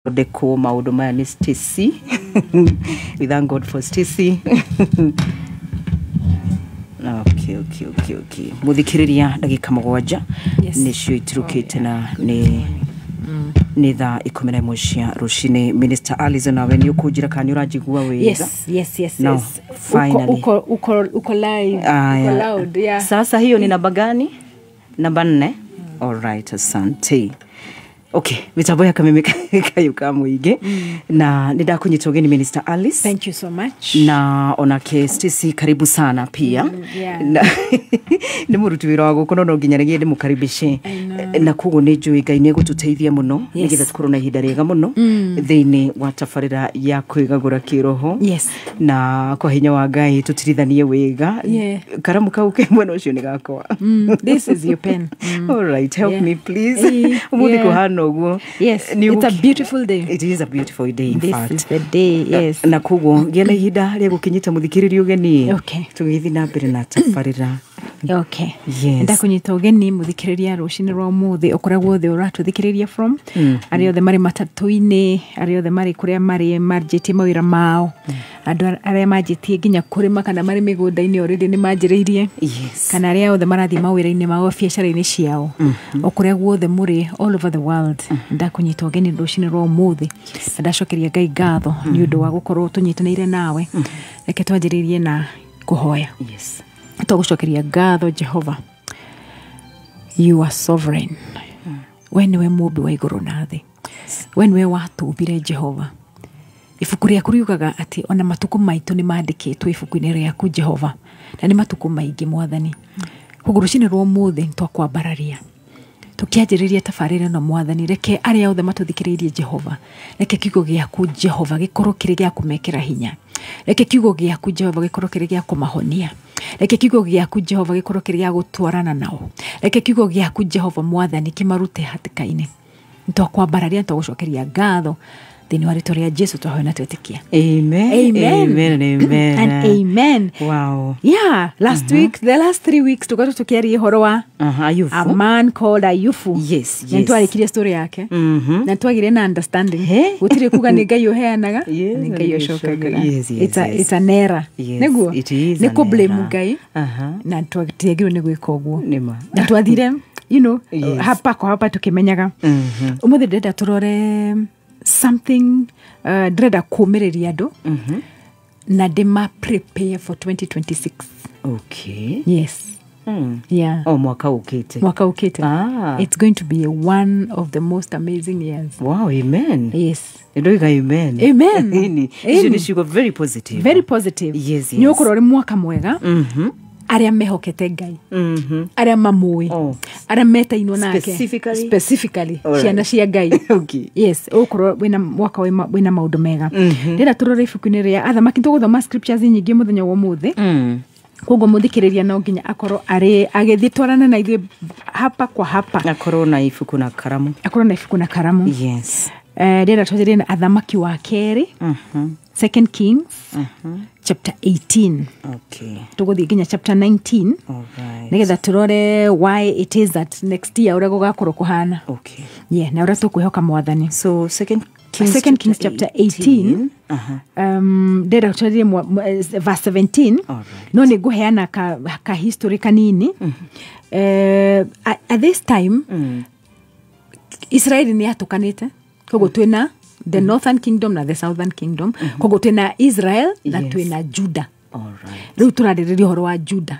Deko maundu maya ni Stacy. We thank God for Stacy. Okay. Muthikiriria ndagika mugwanja nicio iturukite na ni thaa 11 cia rucini. Minister Alice nawe ni ukujira kani urajigua wega? Yes. No, finally. Uko live. Uko loud, yeah. Sasa hiyo ni namba gani? Namba 4. All right, asante. Okay, mitambo ya kamemeka kayuka mwige na nidakunyita ugeni Minister Alice. Thank you so much. Na onake Stacy karibu sana pia. Ni muruti wira wago kono no nginyaragie ndi mukaribishe na kugo ni njui Ngai ni gututeithia muno nigetha tukoro na ihinda riega muno thiini wa tafarira ya kwigagura kiroho na kwa hinya wa Ngai tutirithanie wega karamu kau ke mwena ucio ni gakwa. This is your pen. All right, help me please. Umudiko hano guo. Yes, it's a beautiful day. It is a beautiful day in fact. This is the day, yes. Na kugo gena ihinda ria gukinyita muthikiririo geni. Okay. Tugithi na mbere na tafarira. Okay. Yes. Ndakunyita ugeni muthikiriria rucini rwa muthi okoragwo the uratuthikiriria from ari othe mari matatu-ini ari othe mari kuria mari marjiti mawira mao andu aria majitie nginya kurima kana mari migunda-ini already ni manjiriirie kana aria othe marathi mawira-ini mao biacara-ini ciao okuria guothe muri all over the world ndakunyita ugeni rucini rwa muthi ndacokeria Ngai ngatho ni undu wa gukorwo tunyitaniire nawe reke twanjiririe na kuhoya. Yes. Tugucokeria ngatho Jehova. You are sovereign. We niwe mumbi wa iguru na thi. We niwe watumbire Jehova. Ibuku riaku riugaga ati ona matuko maitu ni mandikitwo ibuku-ini riaku Jehova. Na ni matuko maingi Mwathani. Kugurucini rwa muthi twakwambararia. Tukianjiriria tafarira na Mwathani reke aria othe matuthikiririe Jehova. Reke kiugo giaku Jehova gikorwo kiri gia kumekera hinya. Reke kiugo giaku Jehova gikorwo kiri gia kumahonia. Reke kiugo giaku Jehova gikorwo kiri gia gutwarana nao. Reke kiugo giaku Jehova Mwathani kimarute hatikaini. Twakwambararia tugucokeria ngatho thini wa ritwa ria Jesu twahoya na twetikia. Amen. And amen. Wow. Yeah, last week, the last 3 weeks tukoto tukiaria horo wa Ayufu. a man called Ayufu. Yes. Na twarikiria story yake. Na twagire na understanding. Gutire kuga ni Ngai uheanaga, ni Ngai ucokaga. It's an error. Neguo. Ni ko blame Ngai. Na twagirwo ni gwika uguo. Na twathire, hapa tukimenyaga. Umuthi ndenda turore something dreda kumereria andu na dema prepare for 2026. Okay. Yes. Yeah. Mwaka ukite. It's going to be one of the most amazing years. Wow, amen. Yes. Amen. You got very positive. Very positive. Yes. Ni ukorore mwaka mwega. Aria mehokete Ngai. Aria mamui. Aria metainwo nake. Specifically. Ciana cia Ngai. Okay. Yes. Ukorwo wina mwaka wina maundu mega. Ndira turore ibuku-ini ria athamaki tuguthoma scriptures nyingi muthenya wa muthi. Koguo muthikiriria no nginya akorwo agithitwarana na ithuĩ hapa kwa hapa. Akorwo na ibuku na karamu. Yes. Ndira twajirie na athamaki wa keri. 2 Kings chapter 18. Okay. Tuguthi nginya chapter 19. Alright. Nigetha turore why it is that next year uria gugakorwo kuhana. Okay. Yeah, na uria tukwihoka Mwathani. So 2 Kings chapter 18. Ndira twajirie verse 17. No ni guheana ka history kanini. At this time Israel ni atukanite. Koguo twina the northern kingdom na the southern kingdom. Koguo twina Israel na twina Judah. Alright. Riu turaririria horo wa Judah.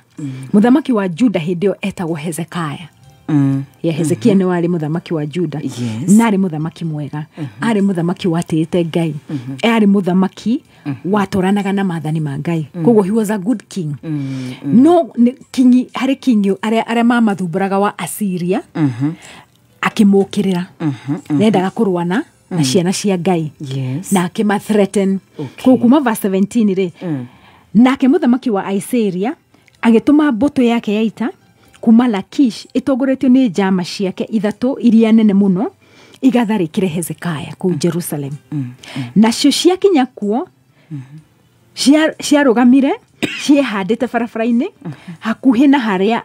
Muthamaki wa Judah hindio etagwo Hezekiah. Hezekiah ni wari muthamaki wa Judah. Nari muthamaki mwega. Ari muthamaki watite Ngai. Ari muthamaki watoranaga na maathani ma Ngai. Koguo he was a good king. No king hari king aria mamathumburaga wa Assyria. Akimukirira. Nendaga kurwana na ciana cia Ngai. Na akima threaten. Kuma verse 17 ri. Nake muthamaki wa Assyria agituma mbuto yake ya ita kuma Lakish itogoretio ni njama ciake ithatu iria nene muno igatharikire Hezekiah ku Jerusalem. Nacio ciakinya kuo ciarugamire ciehandite barabara-ini hakuhi na haria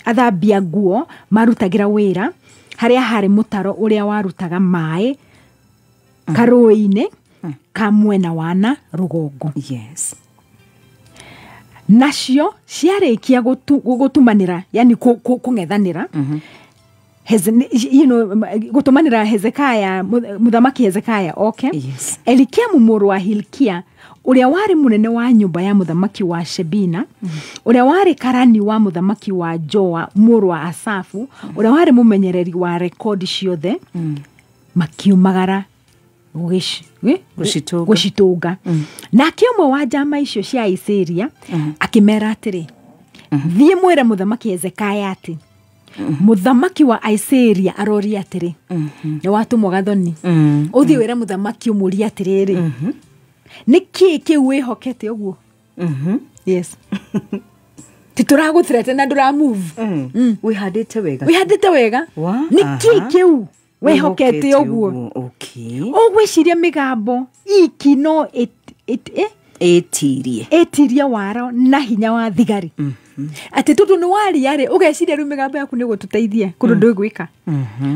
athambia nguo marutagira wira haria hari mutaro uria warutaga mai karũĩ-inĩ ka mwena wana rũgongo. Yes. Nacio ciarĩkia gũtumanĩra, yani kũng'ethanĩra, gũtumanĩra Hezekiah, mũthamaki Hezekiah, okay? Yes. Elikiamu mũrũ wa Hilkia, ũrĩa warĩ mũnene wa nyũmba ya mũthamaki wa Shebina, ũrĩa warĩ karani wa mũthamaki wa Joa mũrũ wa Asafu, ũrĩa warĩ mũmenyereri wa rekodi ciothe, makiumagara gũcitũnga. Nake ũmwe wa njama icio cia Isiria akĩmera atĩrĩ, thiĩ mwĩre mũthamaki Hezekiah atĩ mũthamaki wa Isiria aroria atĩrĩ, nĩ watũmwo gathoni, ũthiĩ wĩre mũthamaki ũmũrie atĩrĩrĩ, nĩkĩ kĩu wĩhokete ũguo? Yes. Titũragũthirete na ndũra move. Wĩhandĩte wega. Wĩhandĩte wega. Nĩkĩ kĩu wĩhokete ũguo? Okay. Ũgwĩciria mĩgambo iki no ĩtirie waro na hinya wa thigari. Atĩ tũtũ nĩ waria-rĩ, ũgeciria rĩu mĩgambo yaku nĩ gũtũteithia kũndũ ndũgwĩka.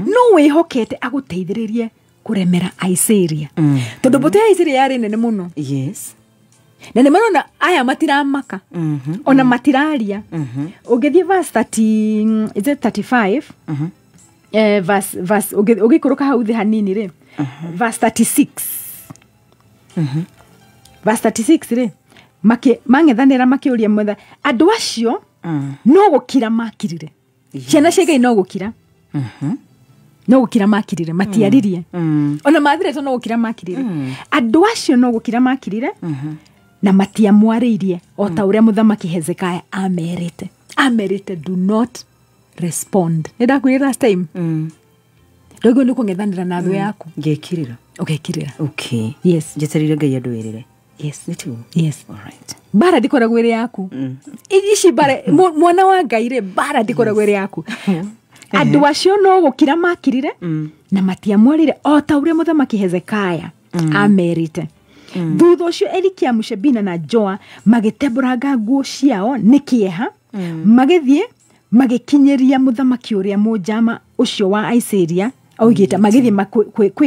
No wĩhokete agũteithĩrĩrie kũremera Isiria. Tondũ mbũtũ ya Isiria yarĩ nene mũno. Yes. Na nĩ marona aya matiramaka. Ona matiraria. Ũngĩthiĩ verse 30, is it 35? Verse ũgĩkũrũka hau thĩ hanini rĩ. Verse 36. Verse 36 rĩ. Mang'ethanĩra makĩũria mwetha. Andũ acio no gũkira makirire. Ciana cia Ngai no gũkira. No gũkira makirire, matiaririe. Ona mathire to no gũkira makirire. Andũ acio no gũkira makirire na matiamwarĩirie o ta ũrĩa mũthamaki Hezekiah amerite. Amerite, do not respond. Nĩndakwĩrire last time. Ndũgũ nĩ kũng'ethanĩra na thũ yaku. Ngekirĩra. Ũgekirĩra. Okay. Yes. Njeterire Ngai andũ erĩre. Yes. Nĩ tu. Yes. All right. Bara ndikoragwo ĩrĩ yaku. Ici bara mwana wa Ngai rĩ, bara ndikoragwo ĩrĩ yaku. Andũ acio no gũkira makirire na matiamwarĩire o ta ũrĩa mũthamaki Hezekiah amerite. Thutha ũcio Elikiamu, Shebina na Joa magĩtembũranga nguo ciao nĩ kĩeha, magĩthiĩ magĩkinyĩria mũthamaki ũrĩa mũnjama ũcio wa Isiria, oigĩte magĩthiĩ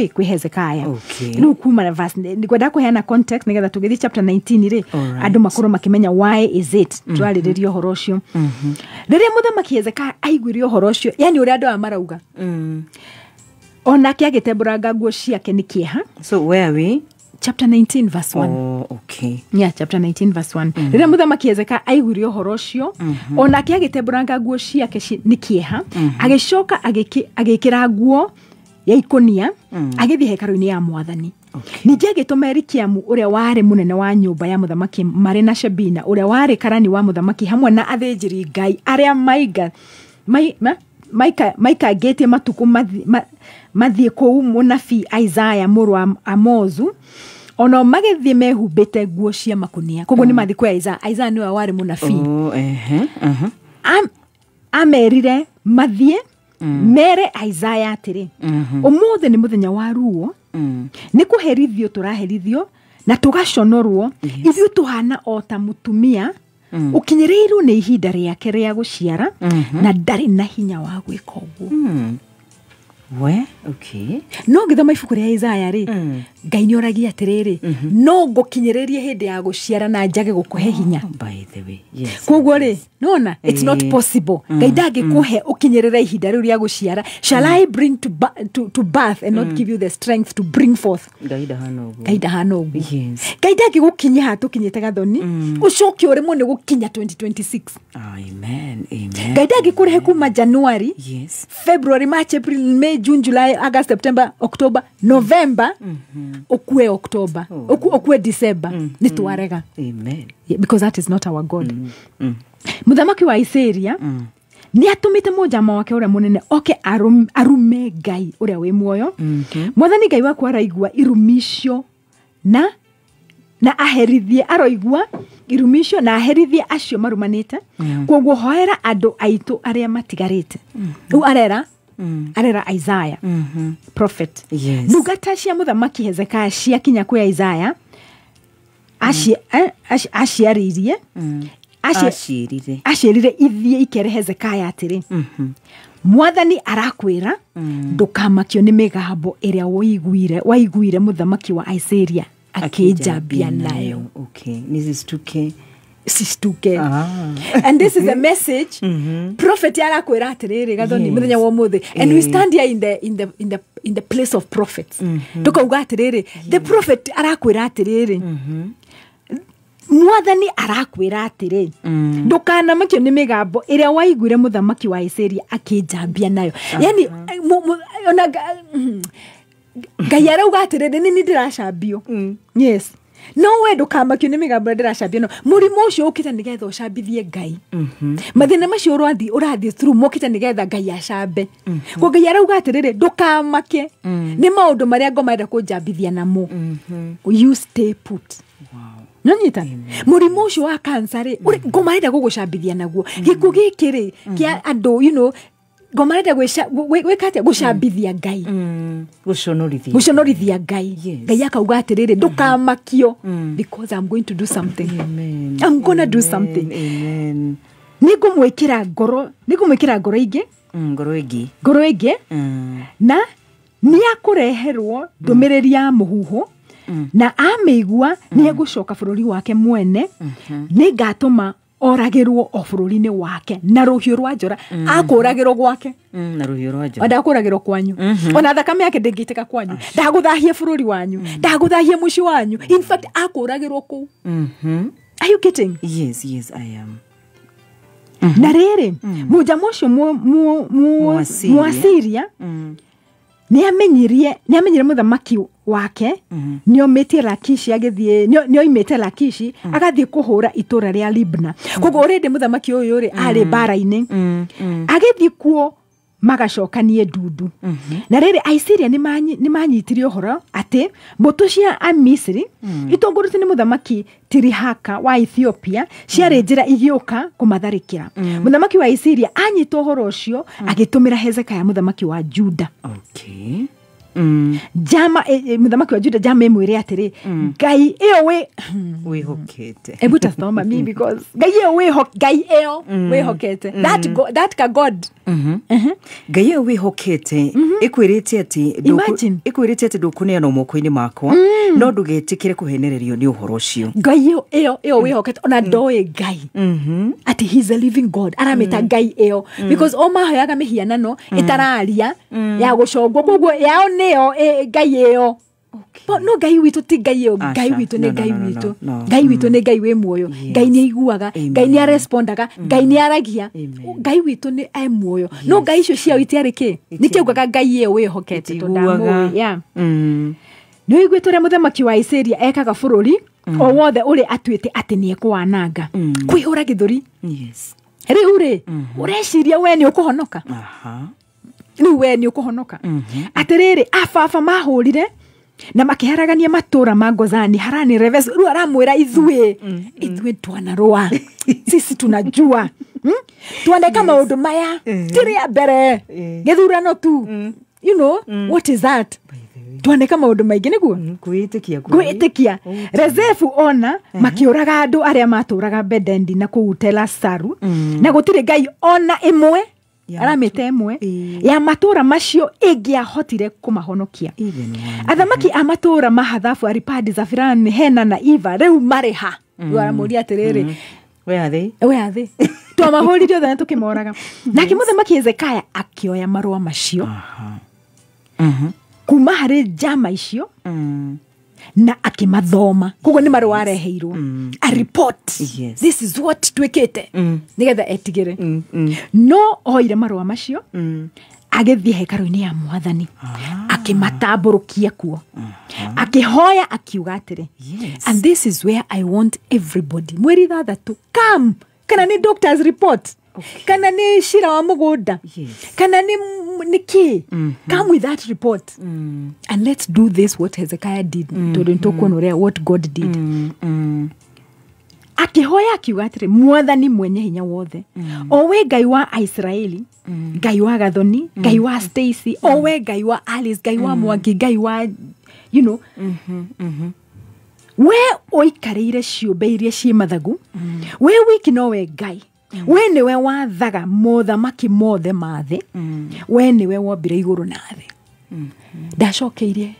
kwĩ Hezekiah. Rĩu kuma na verse, ngwenda kũheana context nĩgetha tũgĩthiĩ chapter 19 rĩ, andũ makorwo makĩmenya why is it twarĩrĩria ũhoro ũcio. Rĩrĩa mũthamaki Hezekiah aiguire ũhoro ũcio, yani ũrĩa andũ aya marauga, onake agĩtembũranga nguo ciake nĩ kĩeha. So where are we? Chapter 19 verse 1. Oh, okay. Yeah, chapter 19 verse 1. Rĩrĩa mũthamaki Hezekiah aiguire ũhoro ũcio, onake agĩtembũranga nguo ciake nĩ kĩeha, agĩcoka agĩkĩra nguo ya ikonia, agĩthiĩ hekarũ-inĩ ya Mwathani. Ningĩ agĩtũma Elikiamu ũrĩa warĩ mũnene wa nyũmba ya mũthamaki marĩ na Shebina ũrĩa warĩ karani wa mũthamaki hamwe na athĩnjĩri Ngai arĩa maikangĩtie matukũ mathiĩ kũu mũnabii Isaiah mũrũ wa Amozu, ona magĩthiĩ mehumbĩte nguo cia makunia. Koguo nĩ mathiĩ kwa Isaiah. Isaiah nĩwe warĩ mũnabii. Amerire mathiĩ mere Isaiah atĩrĩ, ũmũthĩ nĩ mũthenya wa ruo, nĩ kũherithio tũraherithio na tũgaconorwo, ithuĩ tũhana o ta mũtumia ũkinyĩrĩirwo nĩ ihinda rĩake rĩa gũciara na ndarĩ na hinya wa gwĩka ũguo. We, okay. No ngĩthoma ibuku rĩa Isaiah rĩ, Ngai nĩoragia atĩrĩrĩ, no ngũkinyĩrĩrie hĩndĩ ya gũciara na njage gũkũhe hinya. By the way, yes. Koguo rĩ, nona, it's not possible. Ngai ndangĩkũhe ũkinyĩrĩre ihinda rĩu rĩa gũciara. Shall I bring to birth and not give you the strength to bring forth? Ngai ndahana ũguo. Ngai ndahana ũguo. Yes. Ngai ndangĩgũkinyia haha tũkinyĩte gathoni, ũcoke ũremwo nĩ gũkinya 2026. Amen, amen. Ngai ndangĩkũrehe kuma January, yes, February, March, April, May, June, July, August, September, October, November, ukue October, ukue December, ni tuarega. Amen. Yeah, because that is not our God. Mũthamaki wa Isiria ni atumite mũnjama wake ũrĩa mũnene oke arume Ngai ũrĩa wĩ muoyo. Mwathani Ngai waku araigua irumicio na aherithie, aroigua irumicio na aherithie acio marumanite. Koguo hoera andũ aitũ arĩa matigarĩte. Rĩu arera Isaiah, prophet. Yes. Ndungata cia mũthamaki Hezekiah ciakinya kwĩ Isaiah, aciarĩirie, acirire ithie ikere Hezekia atiri Mwathani arakwira ndukamakio ni migambo iria waiguire muthamaki wa Asiria akijambia nayo. Okay, nisistuke and this is a message prophet arakwira atiriri gathoni muthenya wa muthi, and we stand here in the place of prophets tukauga atiriri the prophet arakwira atiriri Mwathani arakwira atiri ndukanamakio ni migambo iria waiguire muthamaki wa Asiria akijambia nayo. Yani ona Ngai arauga atiriri ni ndiracambio. Yes, no we ndukamakio ni migambo ndiracambio no murimo ucio ukita nigetha ucambithie Ngai mathina macio urathi through mokita nigetha Ngai acambe ko Ngai arauga atiriri ndukamake ni maundu maria ngomenda kunjambithia namo you stay put. Nonyita murimo ucio wa cancer ngomarenda gugucambithia naguo giku gikiri kia andu ngomarenda gwikate gucambithia Ngai guconorithia Ngai. Ngai akauga atiriri ndukamakio because I'm going to do something. Amen. I'm gonna do something. Amen. Nigumwikira ngoro ingi ngoro ingi na ni akureherwo ndumiriri ya muhuhu na ameigua ni egucoka bururi wake mwene ni ngatuma oragirwo o bururi-ini wake na ruhiu rwa njora akuragirwo gwake na ruhiu rwa njora ndakuragirwo kwanyu ona thakame yake ndingiteka kwanyu ndaguthahie bururi wanyu ndaguthahie muci wanyu. In fact akuragirwo ku. Are you getting? Yes, I am. Na riri muja mucio Muasiria ni amenyire muthamaki wake niometie Lakishi agithie nioimete Lakishi agathie kuhura itura ria Libna. Koguo already muthamaki uyu ri ari bara-ini agithie kuo magacokanie ndudu. Na riri Aisiria ni manyitirie uhoro ati mbutu cia Amisiri itongorete ni muthamaki Tirihaka wa Ethiopia ciari njira igiuka kumatharikira. Muthamaki wa Aisiria anyita uhoro ucio agitumira Hezekia muthamaki wa Juda. Okay. Jama muthamaki wa Juda jama emwire atiri Ngai iyo wihokete ebuta stoma me because Ngai iyo wihokete that God Ngai iyo wihokete ikwirite ati ndukune no moko-ini makwa no ndugetikire kuhenererio ni uhoro ucio. Ngai iyo wihokete ona ndoe Ngai ati he's a living God arameta Ngai iyo because omahoyaga mihianano itararia ya gucongwo koguo yao niyo Ngai iyo. But no Ngai witu ti Ngai iyo. Ngai witu ni Ngai witu. Ngai witu ni Ngai we muoyo. Ngai ni iguaga, Ngai ni arespondaga, Ngai ni aragia. Ngai witu ni ai muoyo. No Ngai icio cia itiari ki nikiugaga Ngai iyo wihokete tondamu ya no igwitore muthamaki wa Asiria ekaga bururi o wothe uri atuite ati ni ekwananga kwihura githuri. Yes, riu ri ureciria we ni ukuhonoka. Riu we ni ukuhonoka. Atiriri afafa mahurire na makiharagania matura ma Gozani Harani Reves ru aramwira ithue twanarua sisi tunajua tuandeka maundu maya tiri ya mbere githurano tu you know what is that tuandeka maundu maingi niguo kwitikia reserve ona makiuraga andu aria maturaga Bedendi na kuutela Saru na gutire Ngai ona imwe aramete emwe ya matura macio ingiahotire kumahonokia. Athamaki amatura mahathafu Aripadi Zafirani Hena na Iva riu mariha aramuria atiriri we are they twamahurire othe tukimoraga nake muthamaki Hezekia akioya marua macio kuma hari jama icio na akimathoma koguo ni marua areheirwo a report. Yes. This is what twikite nigetha etigire no oire marua macio agithie hekaru-ini ya Mwathani akimatamburukia kuo akihoya akiuga atiri and this is where I want everybody mweri thathatu come kana ni doctor's report kana ni shira wa mugunda kana ni ki come with that report and let's do this what Hezekiah did to kuonorea what God did. Akihoya akiuga atiri Mwathani mwenye hinya wothe owe Ngai wa Israeli Ngai wa Gathoni Ngai wa Stacy owe Ngai wa Alice Ngai wa Mwangi Ngai wa you know we oikarĩire ciũmbe iria ciĩ mathagu we wiki nowe Ngai we nĩwe wathaga mothamaki mothe ma thĩ we nĩwe wombire igũrũ na thĩ ndacokeirie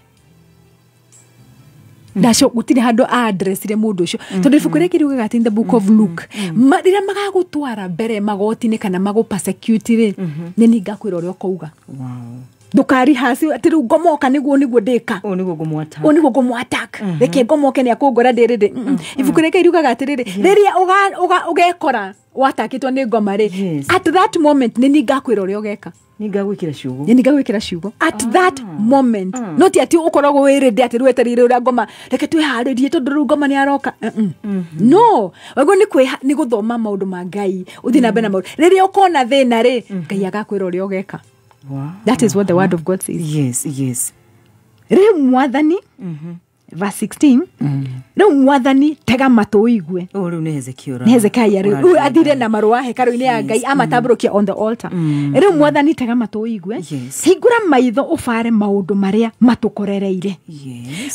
gutire handu addressire mundu ucio tondu ibuku rĩrĩa kĩrugaga ati in the book of Luke rĩrĩa magagũtwara mbere magoti-inĩ kana magũ-persecute nĩ ni ngakwĩra ũrĩa ũkauga ndukari hasi ati rĩu ngomoka niguo ndĩka niguo ngũmũ-attack reke ngomoke nĩ akũngora ndĩrĩndĩ ibuku rĩrĩa kĩrugaga ati rĩrĩa ũgekora watakĩtwo nĩ ngoma rĩ at that moment nĩ ni ngakwĩra ũrĩa ũgeka ningagwĩkĩra ciugo at that moment no ti ati ũkoragwo wĩrĩndĩ ati rĩu etereire ũrĩa ngoma reke twĩharĩrie tondũ rĩu ngoma nĩ aroka no wagwo nĩ gũthoma maũndũ ma Ngai ũthiĩ na mbere na maũndũ rĩrĩa ũkona thĩna rĩ Ngai agakwĩra ũrĩa ũgeka. That is what the word of God says. Yes. Rĩu Mwathani verse 16 rĩu Mwathani tega matũ ũigue. Rĩu nĩ Hezekia rĩu athire na marũa hekarũ-inĩ ya Ngai amatambũrũkia on the altar. Rĩu Mwathani tega matũ ũigue. Hingũra maitho ũbare maũndũ marĩa matũkorereire.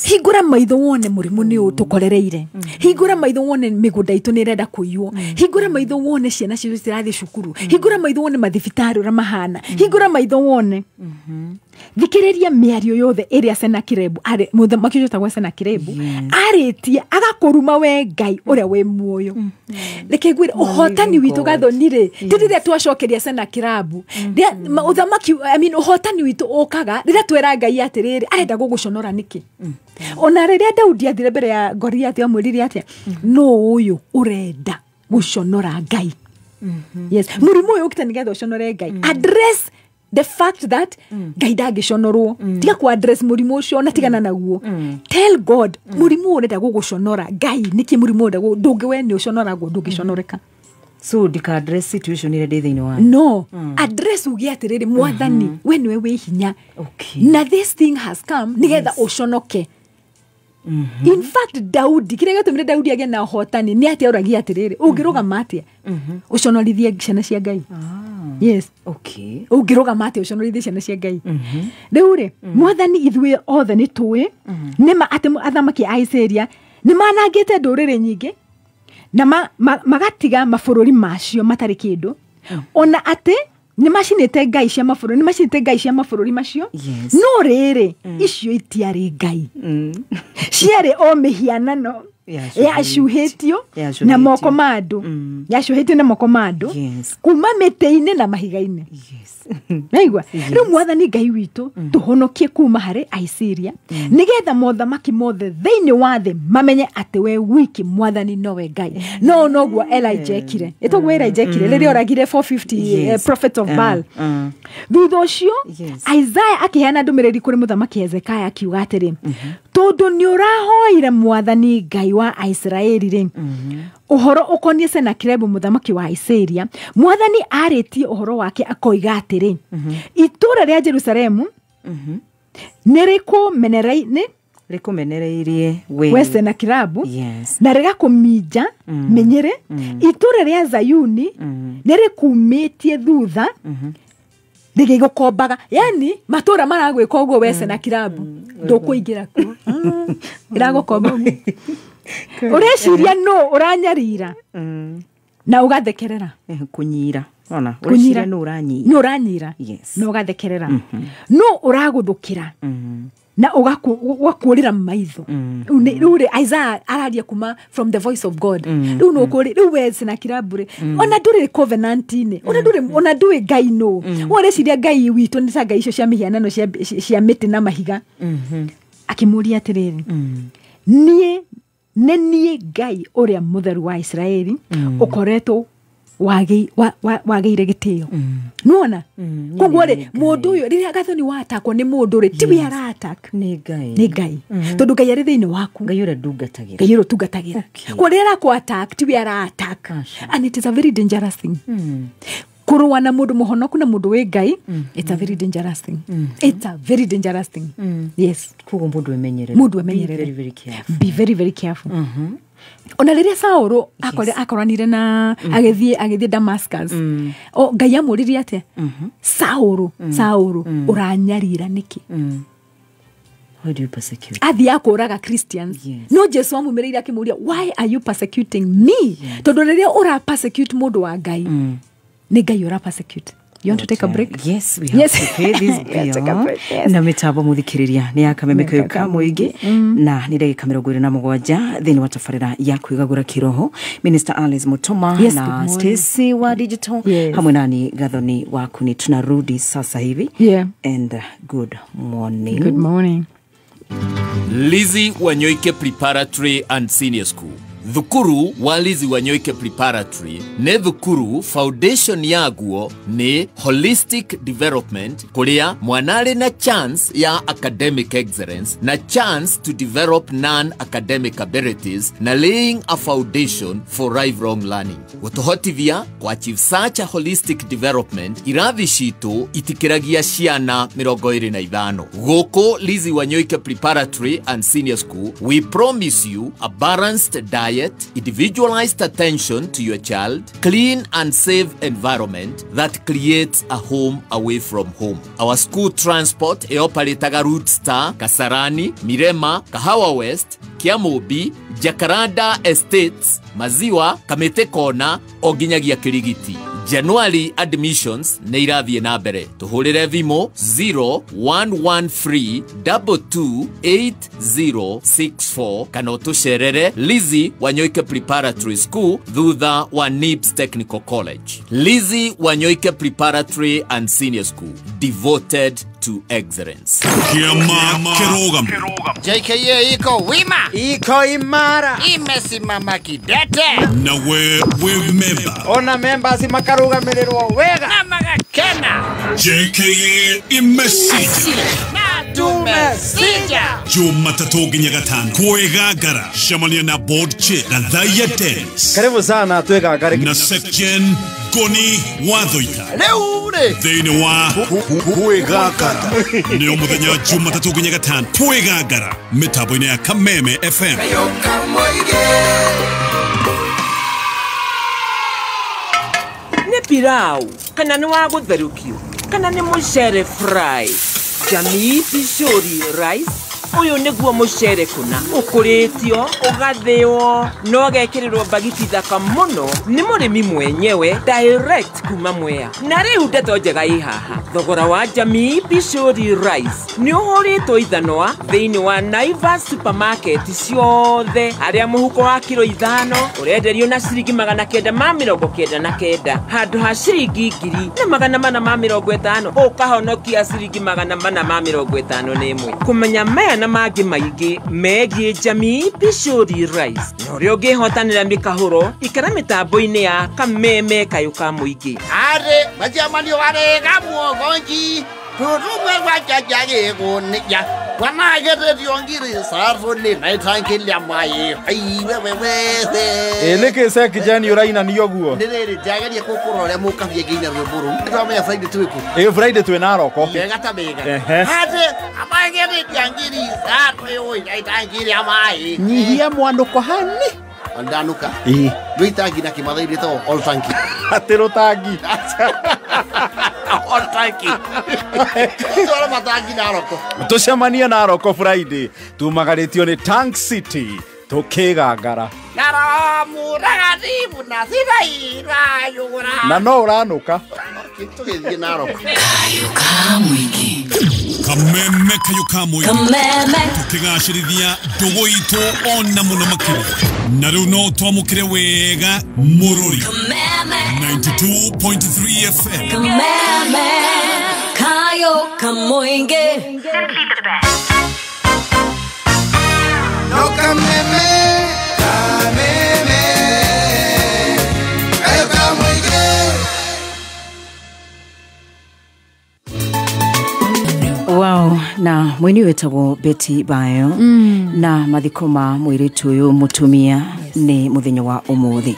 Hingũra maitho wone mũrimũ nĩ ũtũkorereire. Hingũra maitho wone mĩgũnda itũ nĩ ĩrenda kũiywo. Hingũra maitho wone ciana ciitũ cirathiĩ cukuru. Hingũra maitho wone mathibitarĩ ũrĩa mahana. Hingũra maitho wone thikĩrĩria mĩario yothe ĩrĩa Senakeribu arĩ mũthamaki ũcio tagwo Senakeribu arĩtie agakũruma we Ngai ũrĩa wĩ muoyo. Reke ngwĩre ũhotani witũ gathoni rĩ ti rĩrĩa twacokeria Senakeribu ũthamaki ũhotani witũ ũkaga rĩrĩa twera Ngai atĩrĩrĩ arenda gũgũconora nĩkĩ. Ona rĩrĩa Daudi athire mbere ya Goliath amwĩrire atĩa no ũyũ ũrenda gũconora Ngai. Yes mũrimũ ũyũ ũkĩte nĩgetha ũconore Ngai address the fact that Ngai ndangĩconorwo tiga ku address mũrimũ ũcio na tigana naguo. Tell God mũrimũ ũrenda gũgũconora Ngai nĩkĩ mũrimũ ũrenda ndũngĩ we nĩ ũconoragwo ndũngĩconoreka. So ndika address situation ĩrĩa ndĩ thĩinĩ wa no address uge atĩrĩrĩ Mwathani we nĩwe wĩ hinya na this thing has come nĩgetha ũconoke. In fact Daudi kĩrĩa gĩtũmire Daudi agĩe na ũhotani nĩ atĩ auragia atĩrĩrĩ ũngĩrũgama atĩa ũconorithie ciana cia Ngai. Yes. Okay. Ũngĩrũgama atĩa ũconorithie ciana cia Ngai. Rĩu rĩ Mwathani ithuĩ othe nĩ tũĩ nĩma atĩ athamaki a Isiraeli nĩ manangĩte ndũrĩrĩ nyingĩ na magatiga mabũrũri macio matarĩ kĩndũ ona atĩ nĩ macinĩte ngai cia mabũrũri macio no rĩrĩ icio itiarĩ ngai ciarĩ o mĩhianano yacuhĩtio na moko ma andũ kuma mĩtĩ-inĩ na mahiga-inĩ. Naigua rĩu Mwathani Ngai witũ tũhonokie kuma harĩ Aisiria nĩgetha mothamaki mothe thĩinĩ wa thĩ mamenye atĩ we wiki Mwathani nowe Ngai. No noguo Elijah ekire ĩtagwo Elijah ekire rĩrĩa oragire 450 prophets of Baal. Thutha ũcio Isaiah akĩheana ndũmĩrĩri kũrĩ mũthamaki Hezekia akiuga atĩrĩ tondũ nĩ ũrahoire Mwathani Ngai wa Aisiraeli rĩ ũhoro ũkoniĩ Senakeribu mũthamaki wa Asiria Mwathani arĩtie ũhoro wake akoiga atĩrĩ itũũra rĩa Jerusalemu rĩkũmenereirie we Senakeribu na rĩgakũminja menyere itũũra rĩa Zayuni nĩ rĩkumĩtie thutha rĩgĩgũkombaga yani matũũra maragwĩka ũguo we Senakeribu ndũkũingĩra kuo ĩragũkomba ũreciria no ũranyarira na ũgathekerera kunyira ona ũreciria no ũranyira no ũgathekerera no ũragũthũkĩra na ũgakũrĩra maitho. Rĩu Isaiah araria kuma from the voice of God rĩu no kũrĩ rĩu we Senakeribu ona ndũrĩ covenant-inĩ ona ndũĩ Ngai no ũreciria Ngai witũ nĩ ta ngai icio cia mĩhianano cia mĩtĩ na mahiga. Akĩmũria atĩrĩrĩ niĩ Ngai ũrĩa mũtheru wa Isiraeli ũkoretwo wagĩire gĩtĩo. Nuona koguo rĩ mũndũ ũyũ rĩrĩa gathoni watakwo nĩ mũndũ rĩ tiwe ara-attack nĩ Ngai tondũ Ngai arĩ thĩinĩ waku Ngai ũrĩa ndungatagĩra kwa rĩrĩa arakũ-attack tiwe ara-attack and it is a very dangerous thing. Kũrũa na mũndũ mũhonoku na mũndũ wĩ Ngai it's a very dangerous thing. It's a very dangerous thing. Yes. Koguo mũndũ emenyerere be very very careful. Ona rĩrĩa Saũlũ akoranire na agĩthiĩ Damascus Ngai amũririe atĩa Saũlũ ũranyarira nĩkĩ Why do you persecute? Athi akuraga Christians. No Jesu amumirira akimuria, why are you persecuting me? Tondu riria ura persecute mundu wa Ngai. Ni Ngai ura persecute. You want to take a break? Yes, we have to pay this bill. Na mitambo muthikiriria ni akameme kayuka muingi na ni ndagika 27 thini wa tafarira ya kwigagura kiroho. Minister Alice Mutoma na Stacy wa digital hamwe nani Gathoni wa kuni tunarudi sasa hivi. And good morning. Good morning. Lizzie Wanyoike Preparatory and Senior School. Thukuru wa Lizzie Wanyoike Preparatory ne thukuru foundation yaguo ni holistic development kuria mwanale na chance ya academic excellence na chance to develop non-academic abilities na laying a foundation for lifelong learning. Gutuhotivia kwa achieve such a holistic development irathi citu itikiragia ciana 25. Goko Lizzie Wanyoike Preparatory and Senior School, we promise you a balanced diet, individualized attention to your child, clean and safe environment that creates a home away from home. Our school transport eoparetaga Route Star, Kasarani, Mirema, Kahawa West, Kiamobi, Jacaranda Estates, Maziwa, Kamete Kona, Oginyagia Kirigiti. January admissions neirathie na mbere. Tuhurire thimo 0113228064 kana utusherere Lizzie Wanyoike Preparatory School thutha wa NIBS Technical College. Lizzie Wanyoike Preparatory and Senior School, devoted to excellence. Kiama Kerogam. JKA iko wima, iko imara, imesimama kidete. Na we member. Ona member si makaruga melero wega. Na magakena. JKA imesija. Na tumesija. Jumatatu ginyagatan kuegagara. Shamania na board chair Gathaya Dennis. Karibu sana tuegagare. Na section Goni Wathoita. Leure. Thini wa kuegagara. Neo muthenya Jumatatu ginyagatan kuegagara. Mitambo-ini ya Kameme FM. Ni pirau, kana ni wa gutherukio, kana ni mucere fry. Jamii Pishori rice. Uyu niguo mucere kuna ukuritio ugathio no gekirirwo bagiti thaka muno ni murimi mwenyewe direct kuma Mwea na riu ndeto njega ihaha. Thogora wa Jamii Pishori rice ni uhuritwo ithanwa thiini wa Naivas supermarket ciothe aria muhuko wa kilo 5 urenderio na ciringi 999 handu ha ciringi 1,450 ukahonokia ciringi 451 kumenya mea na magi maigi megi Jamii Pishori rice norio ngihotanira mikahuro ikara mitambo-ini ya Kameme kayuka muingi Are majamanio warega muogonji turumwe wajajage gonya wana geredio ngiri sarfuli na tranquilla mai ai wewe Eleke kijani uraina niyo guo. ndere jageria kukurore mukavye ginya ruburu ndome ya Friday tuiku Friday twe naroko. Gata bega hade amagere ngiri sarfuli oi ai tranquilla mai Nyihia mwanduko hani. Andanuka Luitangi na kimadhairi to all tanki Atero tangi. all tanki Toro matangi na roko Tucemania naroko Friday tumagaritio ni Tank City tukigangara. Naramu ragatibu na siraira yugura Na no uranuka. Tugithie naroko Kayuka mwingi. Kameme kayuka mwingi. Kameme. Tukigacirithia ndugu itu ona muno makiri. Na riu no twamukire wega Mururi. Kameme. 92.3 FM. Kameme. Kayuka mwingi. Simply the best. No kameme kayuka mwingi Wow, na mwini wetagwo Betty Bayo na mathikoma mwiritu uyu mutumia ni muthenya wa umuthi.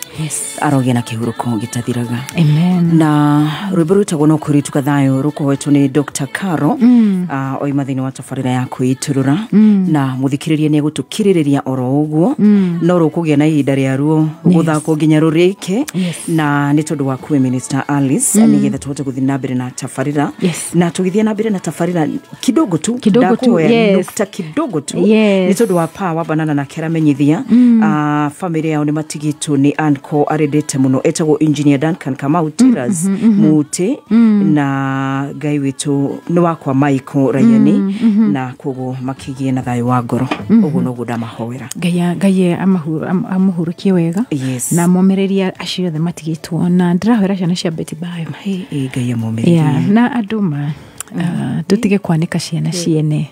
Arogia na kihuruko gitathiraga. Amen. Na rwimbo rwitagwo no kuritu kathayo rukohetwo ni Dr. Caro oima thini wa tafarira ya kwiturura na muthikiriria ni gutukiririria oro uguo no rukugia na ihinda ria ruo guthako nginya rurike na ni tondu wa kuwe Minister Alice ni getha tuhote guthina mbere na tafarira na tugithia na mbere na tafarira kidogo tu nukta kidogo tu ni tondu wa Power Banana na Kera menyithia family yao ni matigitwo ni Anko aredete muno etagwo Engineer Duncan Kamau Tiras Muti na Ngai witu ni wakwa Michael Rayani na kogo makigie na thayo wa ngoro ugu no guda mahoera Ngai amuhurukie wega na momereria acio the matigitwo na ndirahoera ciana cia Betty Bayo Ngai amomereria na anduma tutige kwanika ciana ciene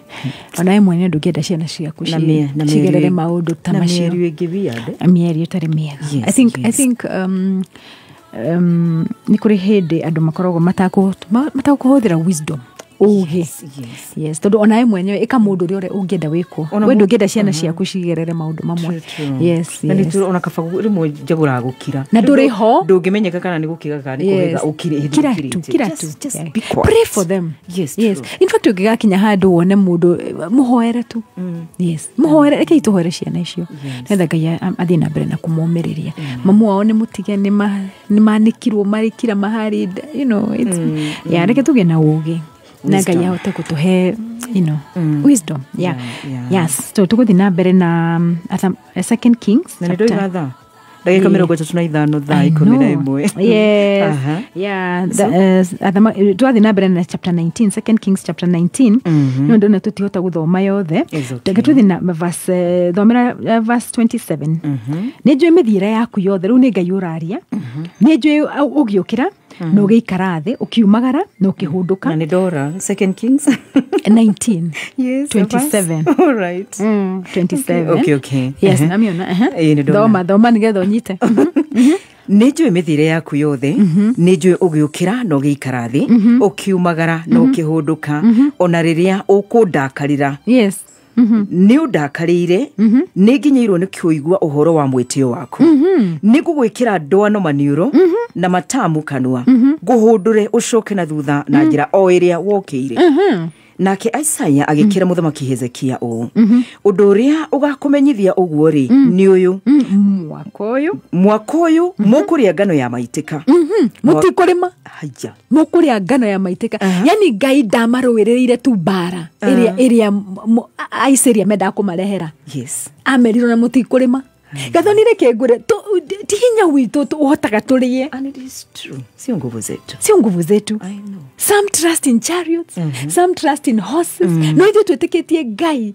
ona mwene ndugenda ciana ciaku cigerere maundu ta macio na mieri ngibiade mieri utari miega I think ni kuri hede andu makoragwo matakuhuthira wisdom yes tondu ona mwenyewe ikamundu ri ungienda wiko we ndungenda ciana ciaku cigerere maundu mamwe na ni tu ona kabagu rimwe njagura gukira na nduri ho ndungimenyeka kana ni gukiga kana ni kugetha ukire kira tu pray for them yes in fact ugigakinya handu wone mundu muhoere tu muhoere reke ituhoere ciana icio netha Ngai athie na mbere na kumomeriria mamu wao ni mutige ni manikirwo marikira mahari it's reke tuge na ugi na Ngai ahote kutuhe wisdom yes so tuguthi na mbere na Second Kings na ndo igatha ndagika 35 thaa 11 tuathi na mbere na chapter 19 Second Kings chapter 19 ndo na tutihota guthoma yothe tuthi na verse thomera verse 27 nijwe mithira yaku yothe ru ni Ngai uraria nijwe ugiukira no geikara thi ukiumagara no ukihunduka na ni ndora Second Kings 19 27 all right 27 okay yes namiona thoma nigetha unyite nijwe mithire yaku yothe nijwe ugiukira no geikara thi ukiumagara no ukihunduka ona riria ukundakarira ni undakarire ni nginyirwo ni kuigua uhoro wa mwitio waku ni gugwikira ndoano maniuro na matamu kanua guhundure ucoke na thutha na njira o iria wokire nake Isaiah agikira muthamaki Hezekia undu uria ugakumenyithia uguo ri ni uyu mwaka uyu mukuria ngano ya maitika mutikurima haja mukuria ngano ya maitika yani Ngai ndamarwiriire tu bara iria Aiseria menda kumarehera ameriro na mutikurima gathonire kengure ti hinya witu uhotaga turie and it is true sio nguvu zetu I know some trust in chariots some trust in horses no ithu twitikitie Ngai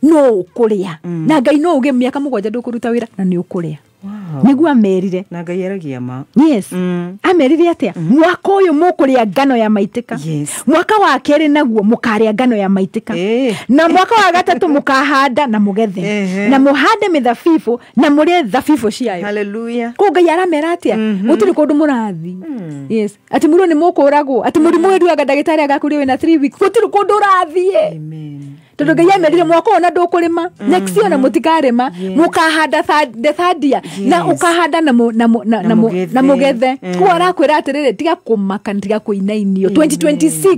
no ukuria na Ngai no uge miaka 7 ndukuruta wira na ni ukuria niguo amerire na Ngai aragia ma amerire atia mwaka uyu mukuria ngano ya maitika mwaka wa keri naguo mukaria ngano ya maitika na mwaka wa gatatu mukahanda na mugethe na muhande mithabibu na murie thabibu ciayo hallelujah ko Ngai aramera atia muturi kundu murathi ati muru ni mukuragwo ati muri mweruaga ndagitari agakuri wina 3 weeks muturi kundu rathie amen tondu Ngai amerire mwaka ona ndukurima next year na mutikarima mukahanda thadia na ukahanda na mugethe ko arakwira atirire tiga kumaka tiga kuinainio 2026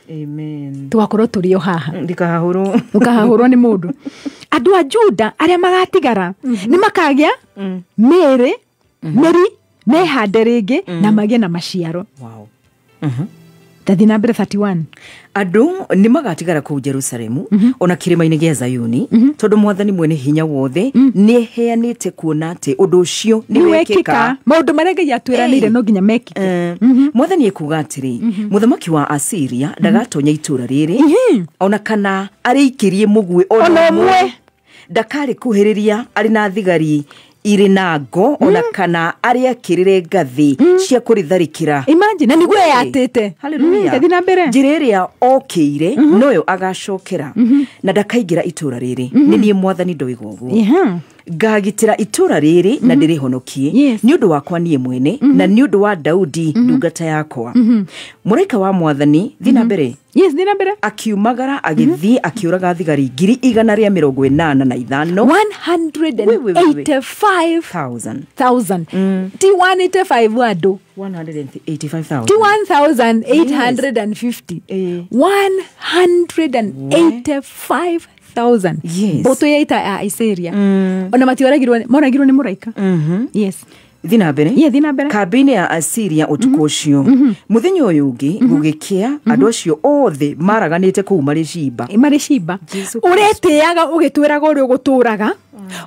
amen twakorwo turio haha ndikahahurwo ni mundu andu a Juda aria magatigara ni makagia meri mehande ringi na magie na maciaro tathina mbere 31 andu ni magatigara ku Jerusalemu ona kirima-ini gia Zayuni tondu mwathani mwene hinya wothe ni heanite kuona ati undu ucio ni wekika maundu maria Ngai atwiranire no nginya mekike mwathani ekuga atiri muthamaki wa Asiria ndagatonya itura riri ona kana ariikirie mugwe ona mwe ndakari kuhiriria ari na thigari iri na ngo ona kana aria kirire ngathi cia kuritharikira imagine niguo yatete haleluya tathina mbere njireria okire noyo agacokera na ndakaingira itura riri ni nie mwathani ndoigogo ngagitira itura riri na ndirihonokie ni undu wakwa nie mwene na ni undu wa Daudi ndungata yakwa muraika wa mwathani thina mbere thina mbere akiumagara agithii akiuraga thigari 185,000 ti 185 wadu 185,000 185,000 boto yaita Aiseria ona moragirwo ni muraika thina mbere thina mbere kambini ya Asiria utuko ucio muthenya uyu ungi gugikia andu acio othe maraganite ku mari ciimba ureteaga ugitwiraga uri guturaga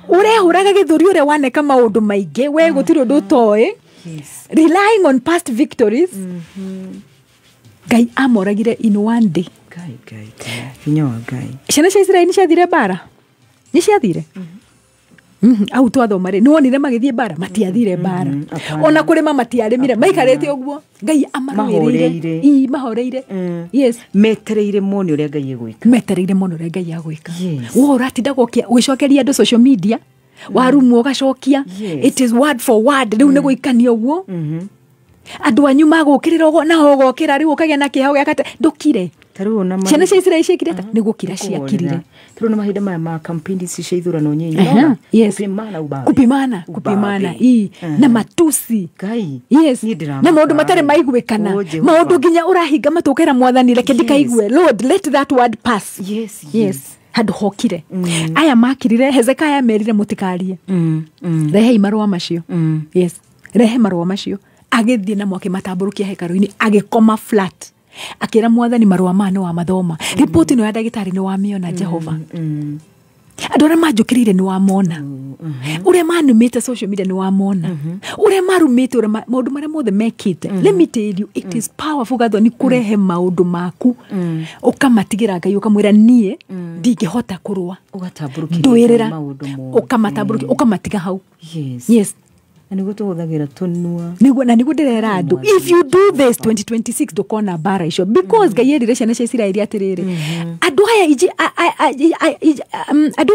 urehuraga githuri ure waneka maundu maingi we gutiri undu toy relying on past victories Ngai amoragire in one day Ngai hinya wa Ngai ciana cia Israeli ni ciathire bara ni ciathire au twathoma ri nonire magithie bara matiathire bara ona kurima matiaremire maikarete uguo Ngai amaruirire mahoreire yes metereire moni uria Ngai egwika Ngai agwika wo ratinda gwicokeria andu social media warumu ugacokia it is word for word riu ne guikania uguo andu anyu magukirira ugo na ogokira riu ukagia na kihao yakate ndukire taru na ciana cia Israeli ciekireta ni gukira ciakirire taru na mahinda ma campaign cia ithurano nyinyi kupimana na matusi Ngai yes na maundu matare maiguikana maundu nginya urahinga matukera mwathani reke ndikaigwe Lord let that word pass yes handu hokire aya makirire Hezekiah merire mutikarie rehe marua macio yes rehe marua macio agithie na mwake matamburukia hekaru-ini agikoma flat akira mwathani marua mano wa mathoma report no ya dagitari ni wa miona Jehova adora majukirire ni wa mona ure manumite social media ni wa mona ure marumite ure maundu mare mothe mekite let me tell you it is powerful gatho ni kurehe maundu maku ukamatigira Ngai ukamwira nie ndingihota kurua ugatamburukia ukamatamburukia ukamatiga hau yes Niguo tuhuthagira tunua niguo ndirera andu if you do this 2026 tukona bara icio because Ngai yerire ciana cia Israeli atiriri andu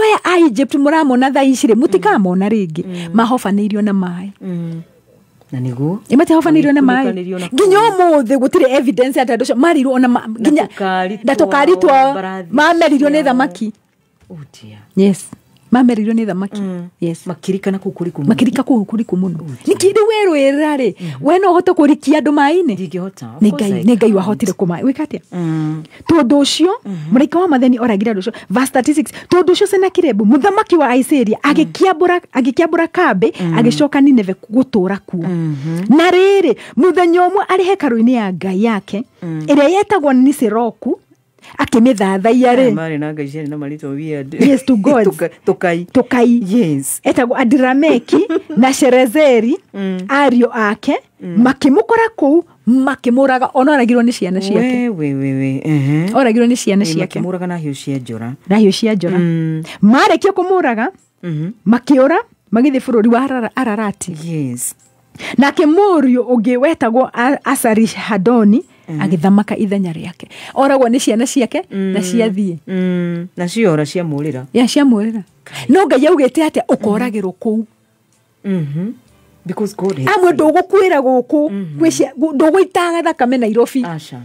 aya a Egypt muramona tha icire mutikamona ringi mahofanirio na mai na niguo imatehofanirio na mai nginya umuthi gutire evidence ati andu mariru ona nginya ndatukaritwa mameririo ni thamaki yes mamerirwo ni thamaki yes makirikana kukuriku muno nikiri weru erare we no hote kurikia andu mai-ini ndingihota ni Ngai wahotire kuma wikatia tondu ucio muraika wa matheni oragira andu ucio verse 36 tondu ucio Senakeribu muthamaki wa Asiria agikiambura kambi agicoka Nineve gutura kuo na riri muthenya umwe ari hekaru-ini ya Ngai yake iria yetagwo Nisiroku akimithathaia ri mari na Ngai ciana na marito weird yes to God tukai yes etagwo Adrameki na Sherezeri ario ake makimukora ku makimuraga onoragirwo ni ciana ciake we oragirwo ni ciana ciake makimuraga na hiu cia njora marekio kumuraga makiura magithie bururi wa Ararati yes na kimurio ungi wetagwo Asarihadoni agithamaka ithenya riake oragwo ni ciana ciake na ciathie na ciora cia murira no Ngai augite ati ukoragirwo ku because God is amwe ndugukwira guku kwicia nduguitaga thakame Nairobi acha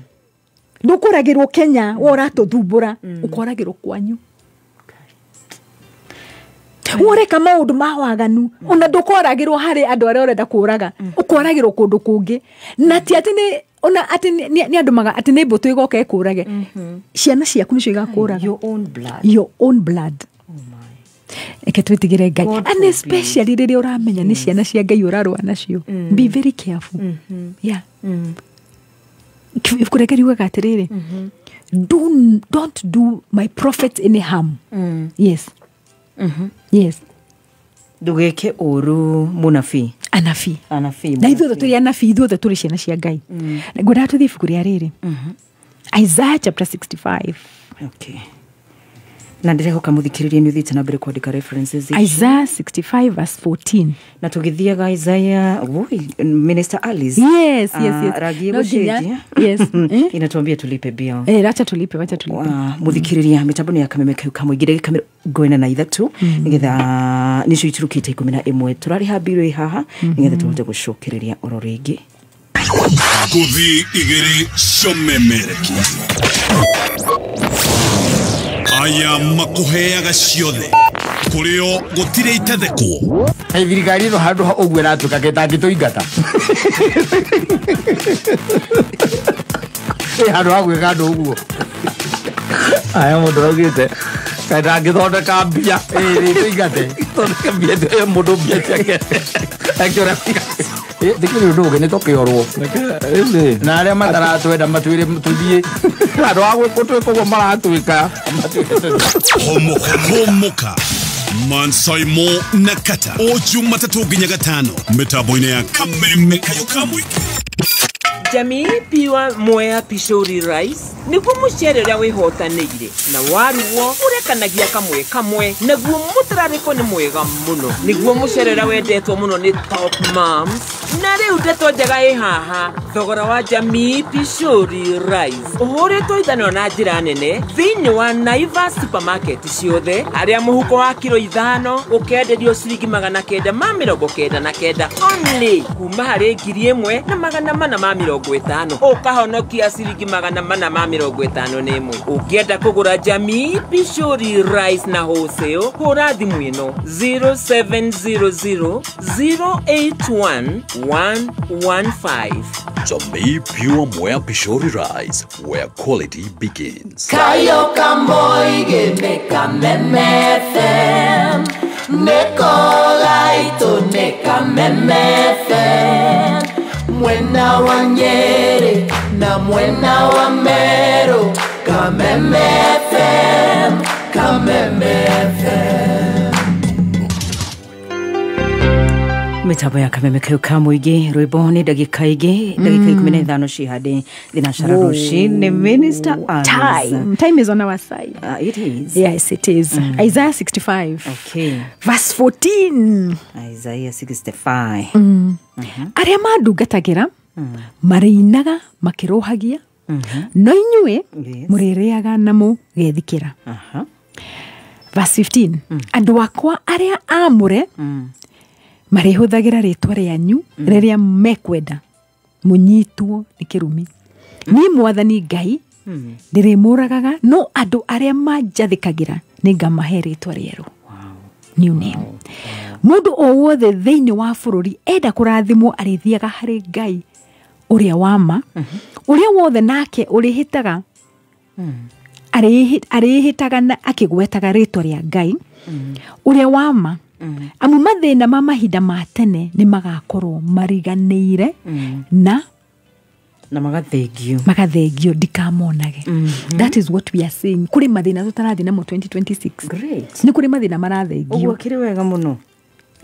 ndukuragirwo Kenya woratuthumbura ukoragirwo kwanyu ureka maundu ma waganu ona ndukoragirwo hari andu aria urenda kuraga ukoragirwo kundu kungi na ti ati ni ona ati ni andu maga ati ni mbutu igoka ikurage ciana ciaku nicio igakuraga your own blood eke twitigire Ngai and especially riria uramenya ni ciana cia Ngai urarwa nacio be very careful kuregeriwa gatiriri don't do my prophets any harm yes ndugeke uru munafi anafi na ithuothe turi anafi ithuothe turi ciana cia Ngai ngwenda tuthie ibuku ria riri Isaiah chapter 65 okay na ndireka muthikiririe ni uthite na mbere kwandika references Isaiah 65 verse 14 na tugithiaga Isaiah Minister Alice yes ragie yes inatuambia tulipe bio acha tulipe muthikiriria mitambo ni ya kameme kamwigire kamera goena na ithatu nigetha nicio iturukite 11 turari habirwe haha nigetha tuhote gucokereria oro ringi Kuthi igiri shomemereki aya makuheaga ciothe kurio gutire itetheko thirikari no handu ogwe ratuka getangituingata handu hagwe gandu uguo aya mundu augite Kada ngithondeka mbia ingate thondeka mbia yo mundu mbia ciake akira dikiri nduge ni tokiorwo na aria mataratwenda matwire tuthie andu agwe kutweko maratwika homoka Mansaimo Nakata o Jumatatu nginya gatano mitambo-ini ya Kameme Kayuka Mwingi. Jamii piwa Mwea Pishori Rice niguo mucere uria wihotanire na waruo urekanagia kamwe naguo mutarariko ni mwega muno niguo mucere uria wendetwo muno ni Top Moms na riu ndeto njega i haha thogora wa Jamii Pishori Rice uhuritwo ithano na njira nene thiini wa Naivas supermarket ciothe aria muhuko wa kilo 5 ukenderio ciringi 999 only kuma hari 1,450 ukahonokia ciringi 451 ukienda kugura Jamii Pishori Rice na wholesale hura thimu ino 0700 081 115. Jamii Pure Mwea Pishori Rice, where quality begins. Kayuka Mwingi ni Kameme FM, Nikola ito ni Kameme FM, Mwena wa Nyeri na Mwena wa Meru, Kameme FM, Kameme FM. Mitambo ya Kameme Kayuka Mwingi rwimbo ni ndagika 15 cihande thinashara rucini. Minister time is on our side. It is. Yes, it is. Isaiah 65 verse 14. Isaiah 65 aria mandungatagira marinaga makirohagia no inyue murireaga na mugethikira. Verse 15 andu akwa aria amure marihuthagira ritwa rianyu riria mekwenda munyitwo ni kirumi ni mwathani Ngai ndirimuragaga no andu aria manjathikagira ningamahe ritwa rieru. New name. Mundu o wothe thiini wa bururi enda kurathimwo arithiaga hari Ngai uria wama uria wothe nake urihitaga arihitaga na akigwetaga ritwa ria Ngai uria wama amu mathina ma mahinda ma tene ni magakorwo mariganĩire na magathengio ndikamonage. That is what we are saying. Kuri mathina tutarathi na mu 2026. Great. Ni kuri mathina marathengio. Uguo kiri wega muno.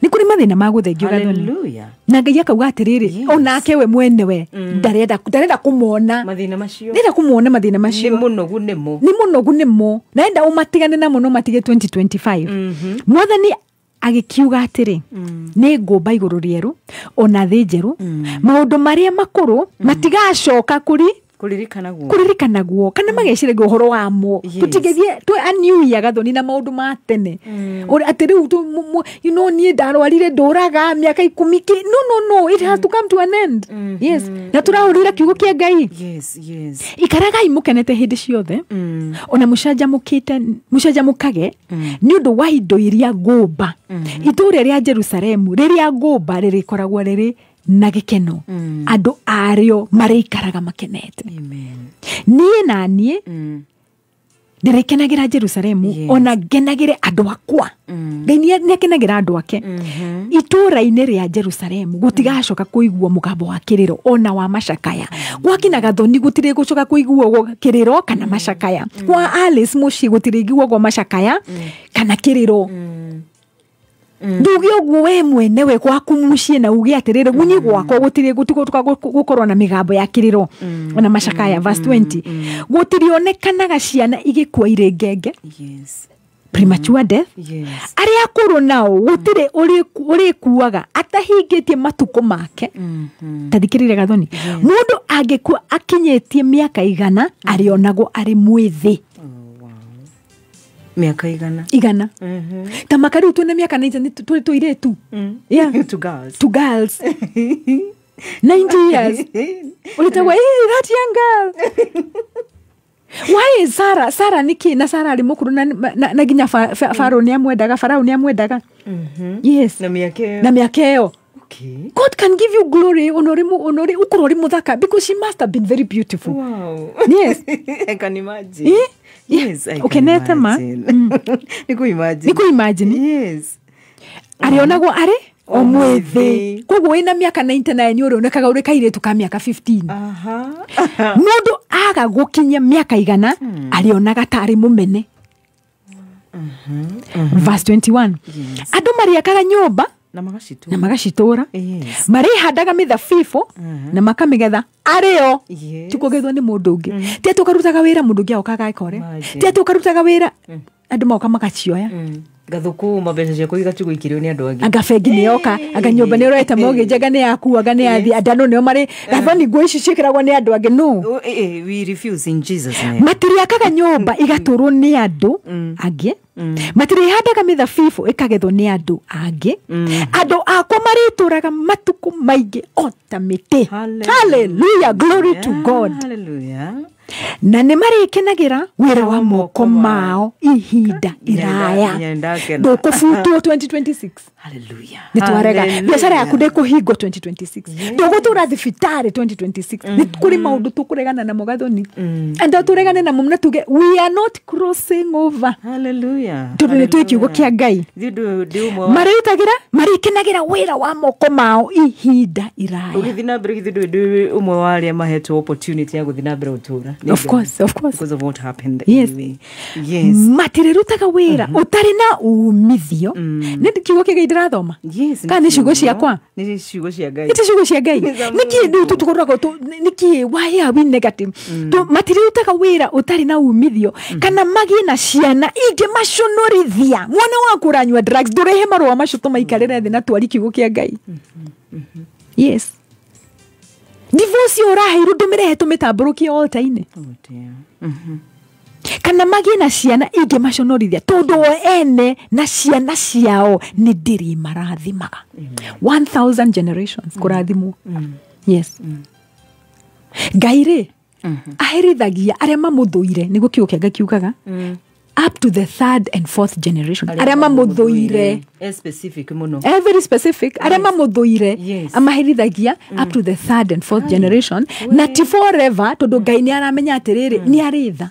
Ni kuri mathina maguthengio gathoni. Hallelujah. Na Ngai akauga atiriri onake we mwenewe ndarenda kumona mathina macio. Ndarenda kumona mathina macio. Ni munogu nimo. Ni munogu nimo. Na enda umatigane na muno matige 2025. Mwathani agikiuga atiri ni ngumba iguru rieru ona thi njeru maundu maria makuru matigacoka kuririkanaguo kana magecirage uhoro wamo tutigethie tu aniuya gathoni na maundu ma tene atiri you know ni ndarwarire nduraga miaka 10 no it has to come to an end. Yes na turahurira kiugo kia Ngai. Yes ikaraga imukenete hindi ciothe ona mucajamukage ni undu wa indo iria ngumba iture ria Jerusalemu riria ngumba ririkoragwo riri na gikeno andu ario marikaraga makenete. Nie na nie ndirikenagira Jerusalemu ona ngenagire andu akwa Ngai niekenagira andu ake itura-ini ria Jerusalemu gutigacoka kuigua mugambo wa kiriro ona wa macakaya gwakina gathoni gutire gucoka kuigua kiriro kana macakaya kwa Alice muci gutire igua macakaya kana kiriro ndugi oguo we mwene we gwaku mucie na ugi atirire gunyi gwako gutire gukorwo na migambo ya kiriro ona macakaya. Verse 20 gutire onekanaga ciana igikua ire ngenge. Premature death. Aria akuru nao gutire urikuaga atahingitie matuko make. Tathikirire gathoni mundu angikua akinyetie miaka igana arionagwo ari mwithi. Miaka igana ta makari tu na miaka 90 tuire tu to girls 90 years ulitawa that young girl. Why is Sarah niki na Sarah ali mukuru na ginya Farao ni amwendaga. Yes na miakeo. Okay. God can give you glory honori ukurori muthaka because she must have been very beautiful. Wow. Yes. I can imagine. Yes, I ukenete ma. Niku imagine. Yes. Arionagwo are omwethe. Koguo wina miaka 99 uronekaga uri kairetu ka miaka 15. Mundu aga gukinya miaka igana arionaga tari mumene. Verse 21. Andu mariakaga nyumba na magashitora. Marihandaga mithabibũ na makamigetha ario. Tikugethwo ni mundu ungi. Ti tukarutaga wira mundu ungi okaga ikore. Ti tukarutaga wira andu moka makacioya. Gathukuma mbeca ciako igatigwo ikirio ni andu angi. Anga bengi ni yoka, anga nyumba ni urete mortgage, anga ni yaku, anga ni athi, andano ni mari gathoni nguo ici cikiragwo ni andu angi. No, we refuse in Jesus name. Matiri akaga nyumba igaturwo ni andu angi. Matiri handaga mithabibũ ikagethwo ni andu angi. Andu akwa marituraga matuku maingi ota miti. Hallelujah, glory to God. Hallelujah. Na nĩ marĩkenagira wĩra wa moko mao ihinda iraya. Ndũkũbutwo 2026. Hallelujah. Nĩtwarega biacara yaku ndĩkũhingwo 2026. Ndũgũtũra thibitarĩ 2026. Nĩ kũrĩ maũndũ tũkũregana namo gathoni. Anda tũregane namo na tuge we are not crossing over. Hallelujah. Tondũ nĩ twĩ kiugo kĩa Ngai. Marĩkenagira wĩra wa moko mao ihinda iraya. Ũgĩthiĩ na mbere githĩ ũmwe wa arĩa mahetwo opportunity ya gũthiĩ na mbere ũtũra. Of course. Because of what happened anyway. Yes. Matirerutaga wĩra utari na umithio. Nĩ kiugo kĩa Ngai ndĩrathoma. Yes. Kana nĩ ciugo ciakwa? Nĩ ciugo cia Ngai. Nĩ ciugo cia Ngai. Nĩkĩ nĩ tutukoragwo nĩkĩ why are we negative? Matirerutaga wĩra utari na umithio kana magie na ciana ingĩ maconorithia. Mwana waku uranyua drugs ndũrehe marũa macio tũmaikarĩre thĩ na twari kiugo kĩa Ngai. Yes. Divorce urahiru ndũmĩrehe tũmĩtambũrũkie altar-inĩ. Kana magie na ciana ingĩ maconorithia tondũ ene na ciana ciao nĩ ndĩrĩ marathimaga. 1000 generations kũrathimwo. Yes. Ngai rĩ aherithagia arĩa mamũthũire nĩguo kiugo kĩa Ngai kiugaga up to the 3rd and 4th generation. Arĩa mamũthũire specific muno. Very specific. Arĩa mamũthũire amaherithagia up to the 3rd and 4th generation. Na ti forever tondũ Ngai nĩ aramenya atĩrĩrĩ nĩ aritha.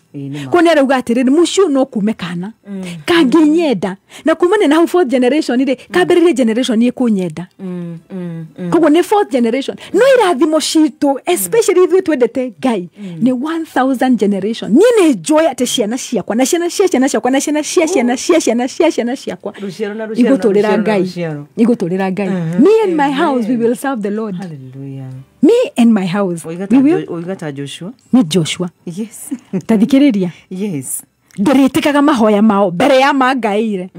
Ko nĩ arauga atĩrĩrĩ mũciĩ no kume kana kangĩnyenda na kumane na 4th generation rĩ kambĩrĩrie generation ĩkũnyenda. Koguo nĩ 4th generation. No irathimo citũ especially ithuĩ twendete Ngai nĩ 1000 generation. Niĩ nĩ joy atĩ ciana ciakwa na ciana cia ciana ciakwa na ciana cia ciana cia ciana cia ciana ciakwa igũtũrĩra Ngai. Me and my house we will serve the Lord. Hallelujah. Me and my house we will. Oigata Joshua. Ni Joshua. Yes. Tathikĩrĩria. Yes. Ndĩrĩtĩkaga mahoya mao mbere ya mangaire.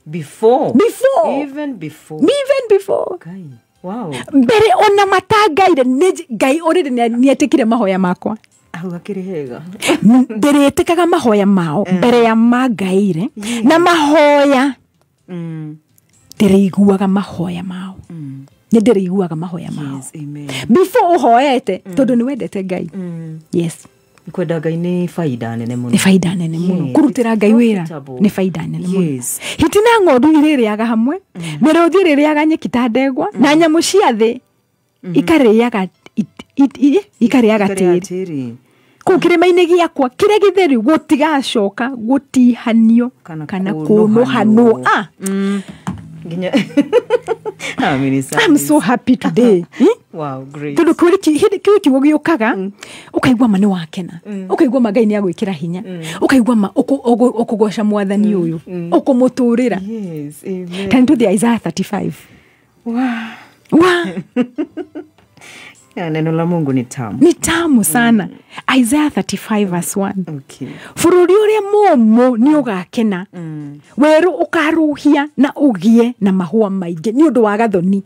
Before. Even before. Ngai. Wow. Mbere ona matangaire Ngai already nĩetĩkire mahoya makwa. Akĩrĩhega. Ndĩrĩtĩkaga mahoya mao mbere ya mangaire na mahoya. Ndĩrĩiguaga mahoya mao. Ndĩrĩiguaga mahoya mao. Yes, amen. Before uhoete tondũ nĩ wendete Ngai. Yes. Kwenda Ngai nĩ faida nene mũno. Nĩ faida nene mũno. Kũrutĩra Ngai wĩra nĩ faida nene mũno. Hitina ng'ondu irĩrĩaga hamwe, mĩrũthi irĩrĩaga nyeki ta ndegwa, na nyamũ cia thĩ ikarĩaga tĩri. Kũu kĩrĩma-inĩ gĩakwa kĩrĩa gĩtheru gũtigacoka gũtihanio kana kũnũhanwo. I'm so happy today. Wow, great. Tondũ kĩu kiugo gĩũkaga ũkaigua ma nĩ wakena, ũkaigua ma Ngai nĩ agwĩkĩra hinya, ũkaigua ma ũkũgoca mwathani ũyũ, ũkũmũtũrĩra. Yes, amen. Turn to the Isaiah 35. Wow. Neno la Mungu ni tamu. Ni tamu sana. Isaiah 35 verse 1. Okay. Bũrũri ũrĩa mũmũ nĩ ũgakena. Werũ ũkaruhia na ũgie na mahũa maingĩ nĩ ũndũ wa gathoni.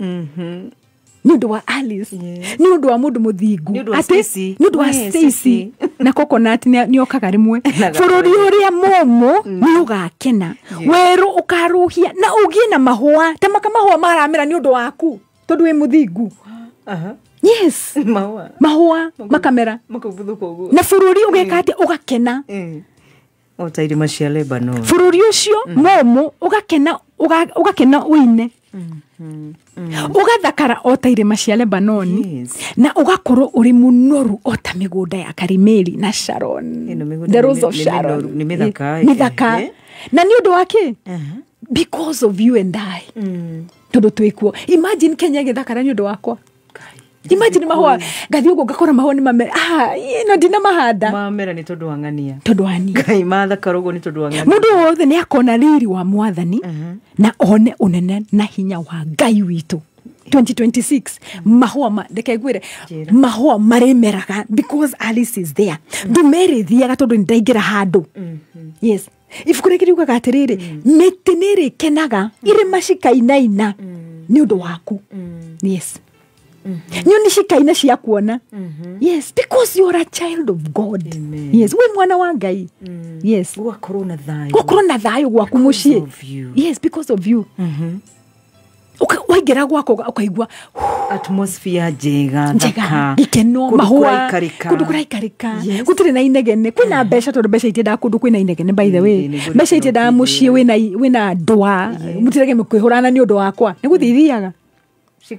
Nĩ ũndũ wa Alice. Nĩ ũndũ wa mũndũ mũthingu. Nĩ ũndũ wa Stacy. Na Coconut nĩ okaga rĩmwe. Bũrũri ũrĩa mũmũ nĩ ũgakena. Werũ ũkaruhia na ũgie na mahũa. Ta mahũa maramera nĩ ũndũ waku. Tondũ wĩ mũthingu. Yes. Mahũa makamera. Na bũrũri ũgeka atĩ ũgakena. O ta irĩma cia Lebanon. Bũrũri ũcio mũmũ ũgakena ũine. ugathakara ota irima cia Lebanoni na ugakorwo uri munoru ota migunda ya Karimeli na Sharon, the Rose of Sharon. Ni mithaka na ni undu wake because of you and I. Tondu twikuo, imagine Kenya githakara ni undu wakwa. Imagine mahua gathi ugo gakora mahua ni mamera ndina mahanda mamera ni tondu wangania ngai mathakara ugo ni tondu wangania mundu wothe ni akona riri wa mwathani na one unene na hinya wa Ngai witu. 2026 mahua ndekegwire mahua maremeraga because Alice is there. Ndumerithia gatondu ndaingira handu. Yes, ifukurekiri uga gatiriri metenere kenaga ire mashika inaina ni undu waku. Yes. Nyoni shikaina cia kuona. Yes, because you are a child of God. Amen. Yes, we mwana wa Ngai. Yes, ugakorwo na thayu. Ugakorwo na thayu gwaku mucii. Yes, because of you. Waigera gwako ukaigua atmosphere njega thaka ikeno mahua kundu kuraikarika gutire na inegene kwina mbeca tondu mbeca itenda kundu kwina inegene. By the way, mbeca itenda mucii wina ndwa mutirege mukwihurana ni undu wakwa ni guthithiaga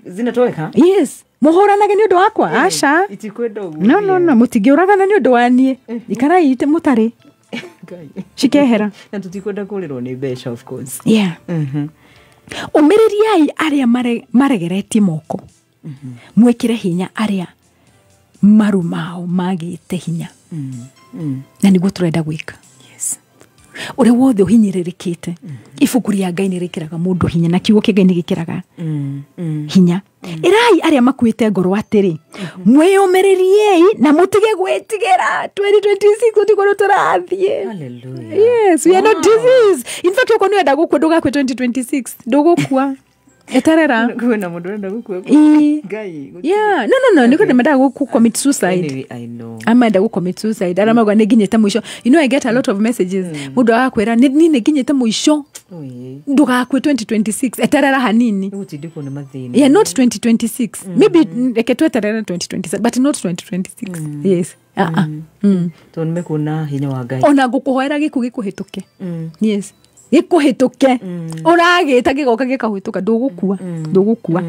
zinatoeka. Yes, muhoranaga ni undu wakwa. Asha itikwenda uguo. No mutingiuragana ni undu wanie. Ikara ite mutari shikehera na tutikwenda kurirwo ni mbeca of course. Yeah. Umiririai aria maregeretie moko. Mwekire hinya aria marumao magite hinya. Na niguo turenda gwika. Yes. Ure wothe uhinyiririkite ibuku ria Ngai ni rikiraga mundu hinya na kiugo kia Ngai ni gikiraga hinya. Irai aria makuite ngoro atiri mwiyumiririe na mutige gwetigera 2026 utigoro turathie. Hallelujah. Yes, we are not disease. In fact uko nienda gukwa ndugakwe 2026 ndugukua eterera kwena mundu enda gukua Ngai. Yeah, no niko ndemenda commit suicide. Anyway, I know I'm enda commit suicide ara magwa neginyete mwisho. You know I get a lot of messages mundu akwira ni neginyete mwisho ndugakwe 2026 eterera hanini utindiko na mathini. Yeah, not 2026 maybe eketerera 2027 but not 2026. Yes. Ton mekuna hinya wa Ngai ona gukuhoera giku gikuhituke. Yes, gikuhituke uragita gigoka gikahituka ndugukua.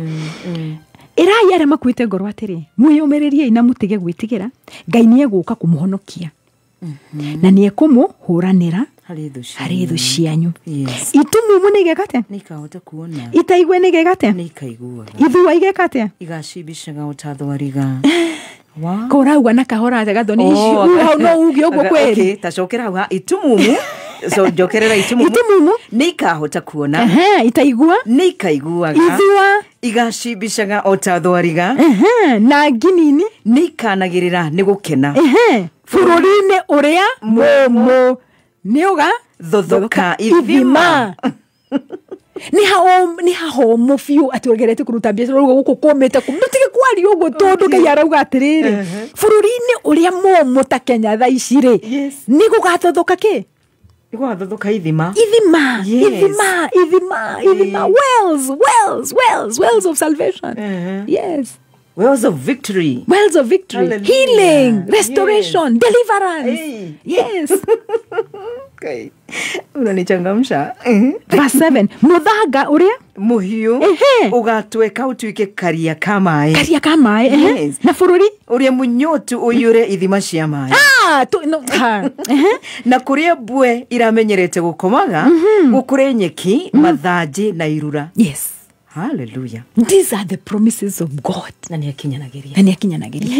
Irai aria makuite ngoro atiri mwiyumiririe na mutige gwitigera Ngai ni eguka kumuhonokia na ni ekumuhuranira hari thu cianyu. Yes. Itumumu ni gegate nikahota kuona itaigwe ni gegate nikaiguaga ithuwa igekate igacibishaga utathwariga korauga na kahora gathoni icio no ugi ogwo kweri. Okay, tacokera hau itumumu so jokerera itumumu nikahota kuona itaigua nikaiguaga ithuwa igacibishaga utathwariga na nginini nikanagirira ni gukena bururi-ini uria mumu niuga thothoka ithima ni hahomu fiu atugerete kuruta biashara rugo gukukomete kumutige kwari ugo tondu Ngai arauga atiriri bururi-ini uria mumu ta Kenya tha icire ni gugathothoka ki igwathothoka ithima wells of salvation. Yes, wells of victory, healing, restoration, deliverance. Yes. Okay, unanichangamsha. Verse 7 muthanga uria muhiu ugatweka utuike karia kamae na bururi uria munyotu uyure ithima cia mai na kuria bwe iramenyerete gukomaga gukure nyeki mathanji na irura. Yes. Hallelujah. These are the promises of God. Na ni akinyanagiria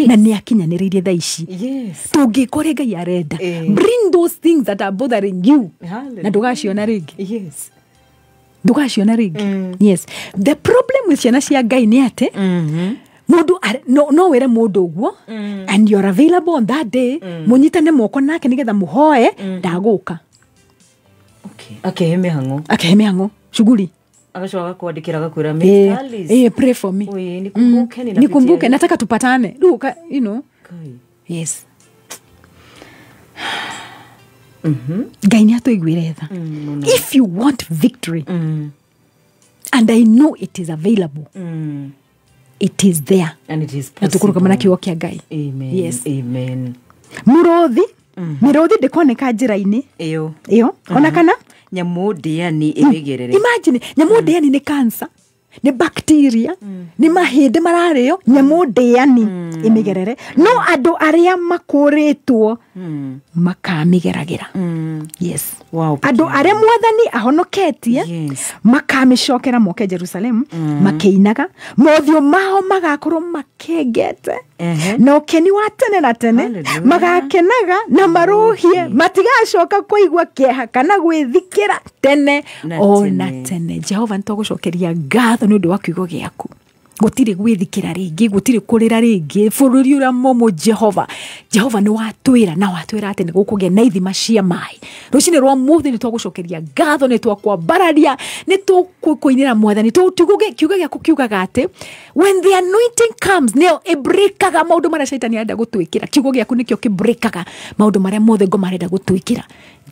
na ni akinyaniririe tha ici. Yes. Tungikore Ngai arenda bring those things that are bothering you. Na ndugaciona ringi. Yes. Ndugaciona ringi. Yes. The problem with ciana cia Ngai ni ate mundu no were mundu uguo and you are available on that day munyitane moko nake nigetha muhoe ndaguka. Okay. Akeheme hango shughuli akashoka kuandikira gakwira Alice pray for me. Nikumbuke nataka tupatane duka you know. Yes. Ngai ni atuigwire tha. If you want victory and I know it is available it is there and it is possible. Natukuruka mana kiugo kia Ngai. Amen. Yes. Amen. Murothi mirothi ndikoneka njira-ini iyo ona kana nyamu ndiani irigerere. Imagine nyamu ndiani ni cancer. ni bacteria ni mahinde mararĩo nyamũ ndĩani imigerere no andũ arĩa makũrĩtwo makamĩgeragĩra yes andũ arĩa mwathani ahonoketie makamĩcokera moke Jerusalem makĩinaga mothiũ mao magakorwo makengete na ũkeni wa tene na tene magakenaga na maruhie matigacoka kũigua kĩeha kana gwĩthikĩra tene ona tene. Jehova nĩtũgũcokeria ngatho nĩ ũndũ wa kiugo gĩaku. Gũtirĩ gwĩthikĩra rĩngĩ, gũtirĩ kũrĩra rĩngĩ. Bũrũri ũrĩa mũmũ Jehova nĩ watwĩra na watwĩra atĩ nĩ gũkũgĩa na ithima cia maĩ. Rũcinĩ rwa mũthĩ nĩtũgũcokeria ngatho, nĩtwakwambararia, nĩtũkũinĩra Mwathani. Kiugo gĩaku kiugaga atĩ when the anointing comes nĩyo ĩbrĩkaga maũndũ marĩa Shaitani arenda gũtwĩkĩra. Kiugo gĩaku nĩkĩo kĩbrĩkaga maũndũ marĩa mothe ngoma arenda gũtwĩkĩra.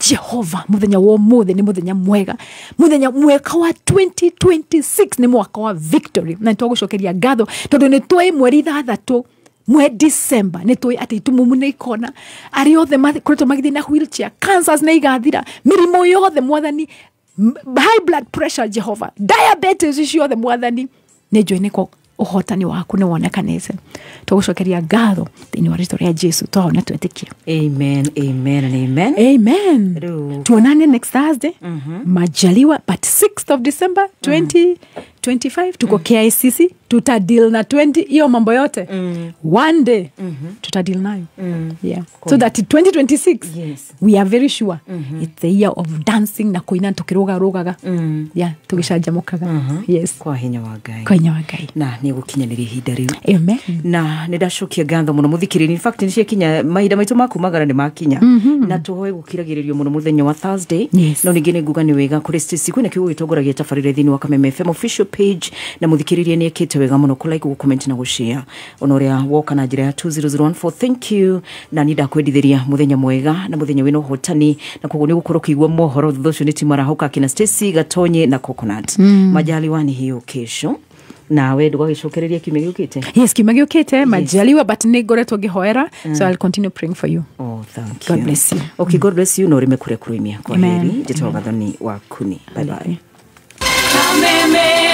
Jehova, muthenya wa mũthĩ nĩ muthenya mwega, muthenya mwaka wa 2026 nĩ mwaka wa victory. Na nĩtũgũcokeria ngatho tondũ nĩtũĩ mweri 6 mwe December nĩtũĩ atĩ itumumu nĩ ikona, arĩa othe makoretwo magĩthiĩ na wheelchair, cancers nĩ igathira, mĩrimũ yothe Mwathani, high blood pressure Jehova, diabetes ciothe Mwathani, nĩnjũĩ nĩko ũhotani waku nĩwonekanĩte. Tũgũcokeria ngatho thĩinĩ wa rĩĩtwa rĩa Jesu twahona twetĩkia. Amen, amen and amen. Amen. Tuonane next Thursday. Majaliwa, but 6th of December 2025 tuko KICC, tutadeal na 20 hiyo mambo yote. One day tutadeal nayo. Yeah. So that 2026 we are very sure it's the year of dancing na kuina tukirogaga. Yeah, tugishajamukaga. Yes. Kwa hinya wa Ngai. Kwa hinya wa Ngai. Na ni gukinyanĩria ihinda rĩu. Amen. Na nĩndacokia ngatho mũno mũthikĩrĩri. In fact nĩciakinya mahinda maitũ makumagara nĩ makinya. Na tuhoe gũkiragĩrĩrio mũno mũthenya wa Thursday. No ningĩ nĩ nguga nĩ wega kũrĩ Stacy kwĩna kiugo gĩtongoragia tabarĩra thĩinĩ wa Kameme FM official page, na mũthikĩrĩria nĩ ekĩte wega mũno kũ like, comment na gũshare. Ona ũrĩa woka na njĩra ya 20014 thank you, na nĩ ndakwendithĩria mũthenya mwega na mũthenya wĩna ũhotani, na koguo nĩ gũkorwo kĩigua mohoro thutha ũcio nĩ timarahoka kina Stacy Gatonye na Coconut. Majaliwa ni hiyo kesho. Na we ndũgagĩcokereria kiumia gĩũkĩte. Yes, kiumia gĩũkĩte Majaliwa, but nĩ ngoretwo ngĩhoera, so I'll continue praying for you. Oh, thank you. God bless you. Okay, God bless you. No rĩme kũrĩa kũrĩmia. Kwa heri. Njĩtwo gathoni wa kuni. Bye bye.